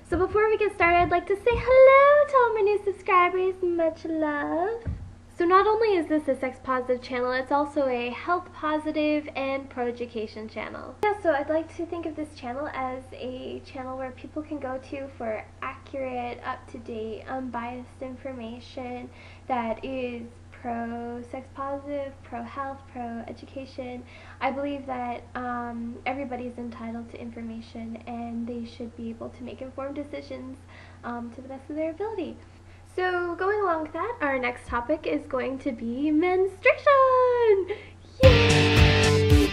So before we get started, I'd like to say hello to all my new subscribers. Much love. So not only is this a sex positive channel, it's also a health positive and pro-education channel. Yeah, so I'd like to think of this channel as a channel where people can go to for accurate, up-to-date, unbiased information that is pro-sex positive, pro-health, pro-education. I believe that everybody's entitled to information and they should be able to make informed decisions to the best of their ability. So going along with that, our next topic is going to be menstruation! Yay!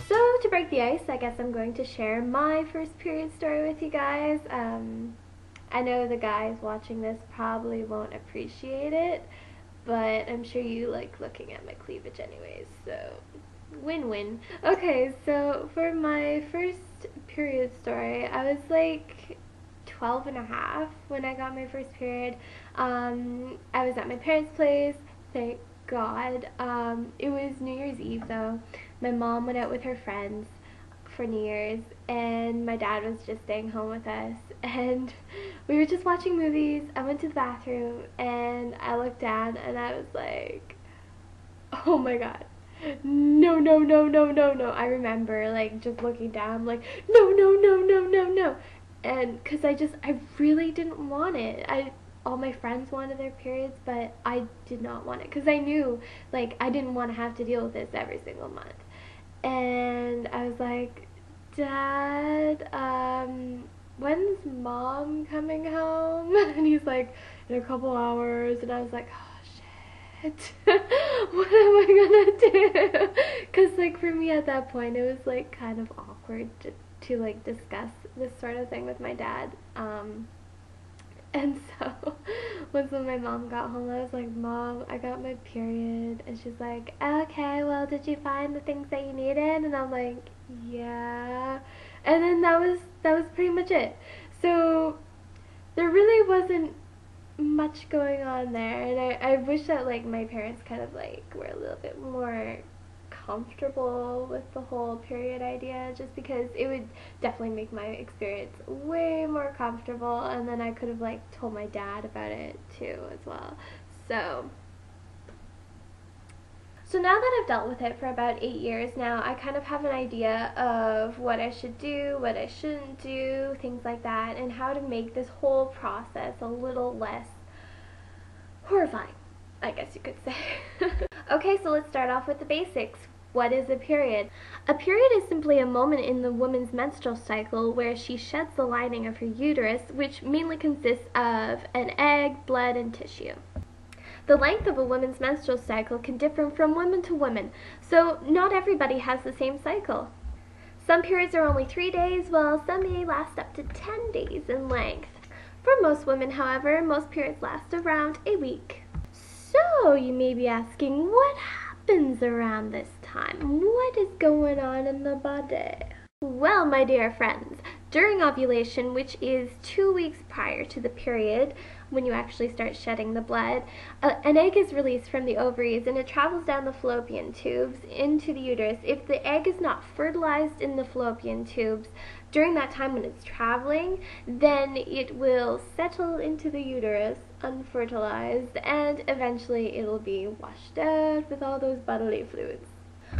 So to break the ice, I guess I'm going to share my first period story with you guys. I know the guys watching this probably won't appreciate it, but I'm sure you like looking at my cleavage anyways, so win-win. Okay, so for my first period story, I was like 12 and a half when I got my first period. I was at my parents' place, thank God. It was New Year's Eve though. My mom went out with her friends for New Year's and my dad was just staying home with us, and we were just watching movies. I went to the bathroom and I looked down and I was like, oh my God. No, no, no, no, no, no. I remember like just looking down like, no, no, no, no, no, no. And because I really didn't want it. All my friends wanted their periods, but I did not want it because I knew like I didn't want to have to deal with this every single month. And I was like, Dad, when's Mom coming home? And he's like, in a couple hours. And I was like, what am I gonna do? Because like for me at that point it was like kind of awkward to like discuss this sort of thing with my dad. And so once when my mom got home, I was like, Mom, I got my period. And she's like, okay, well, did you find the things that you needed? And I'm like, yeah. And then that was pretty much it. So there really wasn't much going on there, and I wish that like my parents kind of like were a little bit more comfortable with the whole period idea, just because it would definitely make my experience way more comfortable, and then I could have like told my dad about it too as well. So now that I've dealt with it for about 8 years now, I kind of have an idea of what I should do, what I shouldn't do, things like that, and how to make this whole process a little less horrifying, I guess you could say. Okay, so let's start off with the basics. What is a period? A period is simply a moment in the woman's menstrual cycle where she sheds the lining of her uterus, which mainly consists of an egg, blood, and tissue. The length of a woman's menstrual cycle can differ from woman to woman, so not everybody has the same cycle. Some periods are only 3 days, while some may last up to 10 days in length. For most women, however, most periods last around a week. So you may be asking, what happens around this time? What is going on in the body? Well, my dear friends, during ovulation, which is 2 weeks prior to the period, when you actually start shedding the blood, an egg is released from the ovaries and it travels down the fallopian tubes into the uterus. If the egg is not fertilized in the fallopian tubes during that time when it's traveling, then it will settle into the uterus unfertilized, and eventually it'll be washed out with all those bodily fluids.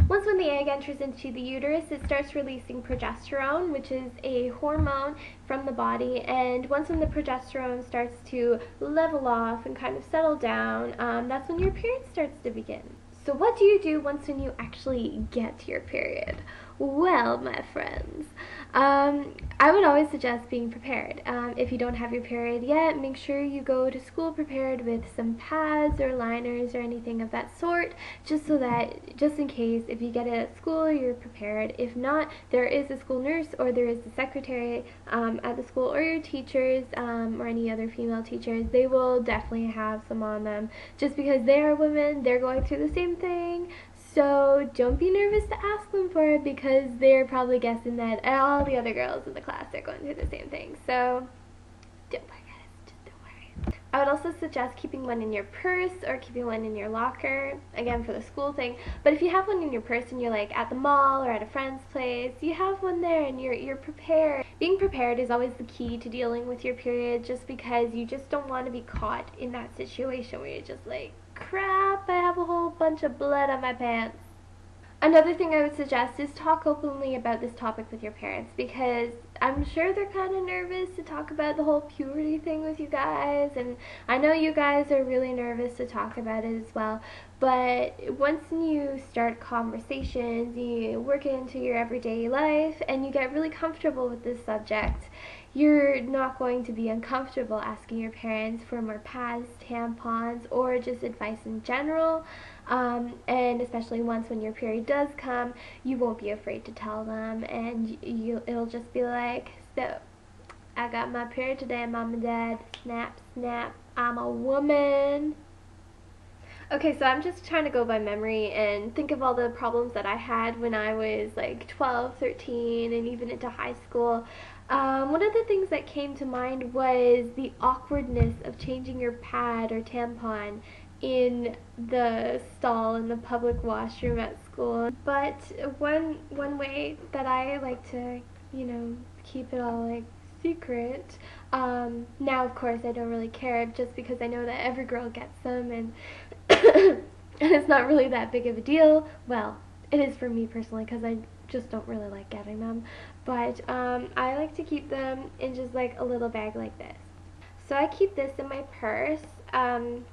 Once when the egg enters into the uterus, it starts releasing progesterone, which is a hormone from the body, and once when the progesterone starts to level off and kind of settle down, that's when your period starts to begin. So what do you do once when you actually get your period? Well, my friends, I would always suggest being prepared. If you don't have your period yet, make sure you go to school prepared with some pads or liners or anything of that sort, just in case if you get it at school, you're prepared. If not, there is a school nurse or there is a secretary at the school, or your teachers or any other female teachers. They will definitely have some on them, just because they are women, they're going through the same thing. So don't be nervous to ask them for it, because they're probably guessing that all the other girls in the class are going through the same thing. So don't worry, guys, just don't worry. I would also suggest keeping one in your purse or keeping one in your locker, again for the school thing. But if you have one in your purse and you're like at the mall or at a friend's place, you have one there and you're prepared. Being prepared is always the key to dealing with your period, just because you just don't want to be caught in that situation where you're just like, crap, I have a whole bunch of blood on my pants. Another thing I would suggest is talk openly about this topic with your parents, because I'm sure they're kind of nervous to talk about the whole puberty thing with you guys, and I know you guys are really nervous to talk about it as well. But once you start conversations, you work it into your everyday life, and you get really comfortable with this subject, you're not going to be uncomfortable asking your parents for more pads, tampons, or just advice in general. And especially once when your period does come, you won't be afraid to tell them, and it'll just be like, so, I got my period today, Mom and Dad, snap, snap, I'm a woman. Okay, so I'm just trying to go by memory and think of all the problems that I had when I was like 12, 13, and even into high school. One of the things that came to mind was the awkwardness of changing your pad or tampon in the stall in the public washroom at school. But one way that I like to, keep it all like secret, now of course I don't really care, just because I know that every girl gets them, and and it's not really that big of a deal. Well, it is for me personally, because I just don't really like getting them. But I like to keep them in just like a little bag like this. So I keep this in my purse, and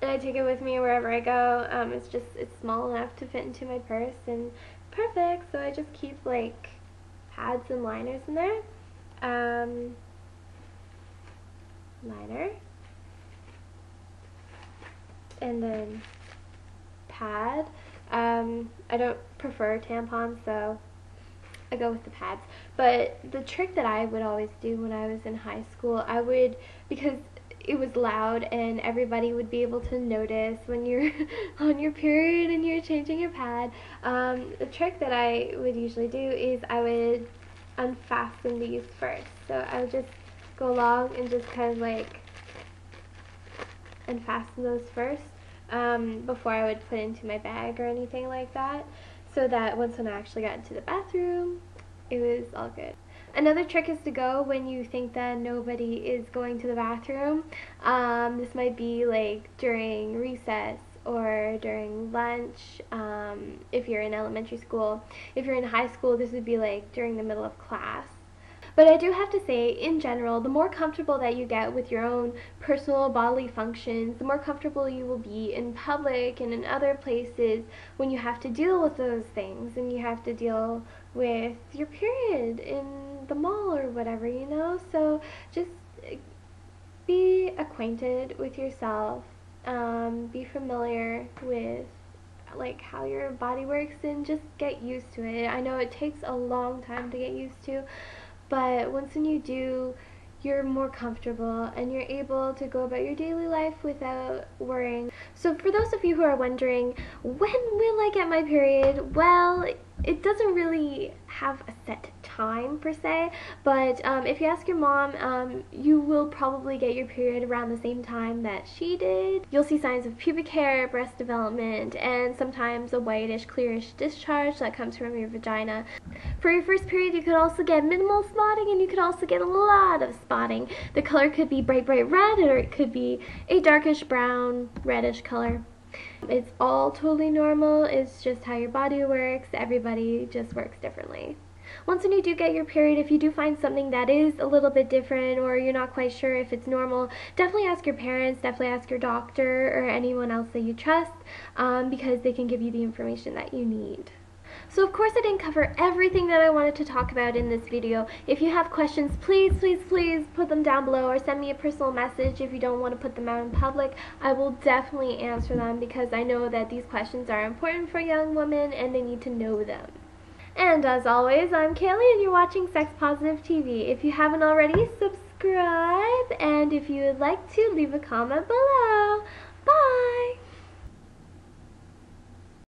I take it with me wherever I go. It's small enough to fit into my purse, and perfect. So I just keep like pads and liners in there. Liner, and then pad. I don't prefer tampons, so I go with the pads. But the trick that I would always do when I was in high school, because it was loud and everybody would be able to notice when you're on your period and you're changing your pad, the trick that I would usually do is I would unfasten these first. So I would just go along and just kind of like unfasten those first, before I would put into my bag or anything like that, so that once when I actually got into the bathroom, it was all good. Another trick is to go when you think that nobody is going to the bathroom. This might be like during recess or during lunch, if you're in elementary school. If you're in high school, this would be like during the middle of class. But I do have to say, in general, the more comfortable that you get with your own personal bodily functions, the more comfortable you will be in public and in other places when you have to deal with those things, and you have to deal with your period in the mall or whatever, So just be acquainted with yourself, be familiar with like how your body works, and just get used to it. I know it takes a long time to get used to, but once when you do, you're more comfortable and you're able to go about your daily life without worrying. So for those of you who are wondering, when will I get my period? Well, it doesn't really have a set time per se, but if you ask your mom, you will probably get your period around the same time that she did. You'll see signs of pubic hair, breast development, and sometimes a whitish, clearish discharge that comes from your vagina. For your first period, you could also get minimal spotting, and you could also get a lot of spotting. The color could be bright, bright red, or it could be a darkish brown, reddish color. It's all totally normal. It's just how your body works. Everybody just works differently. Once when you do get your period, if you do find something that is a little bit different, or you're not quite sure if it's normal, definitely ask your parents, definitely ask your doctor or anyone else that you trust, because they can give you the information that you need. So of course I didn't cover everything that I wanted to talk about in this video. If you have questions, please, please, please put them down below, or send me a personal message if you don't want to put them out in public. I will definitely answer them, because I know that these questions are important for young women and they need to know them. And as always, I'm Kaylee and you're watching Sex Positive TV. If you haven't already, subscribe, and if you would like to, leave a comment below. Bye!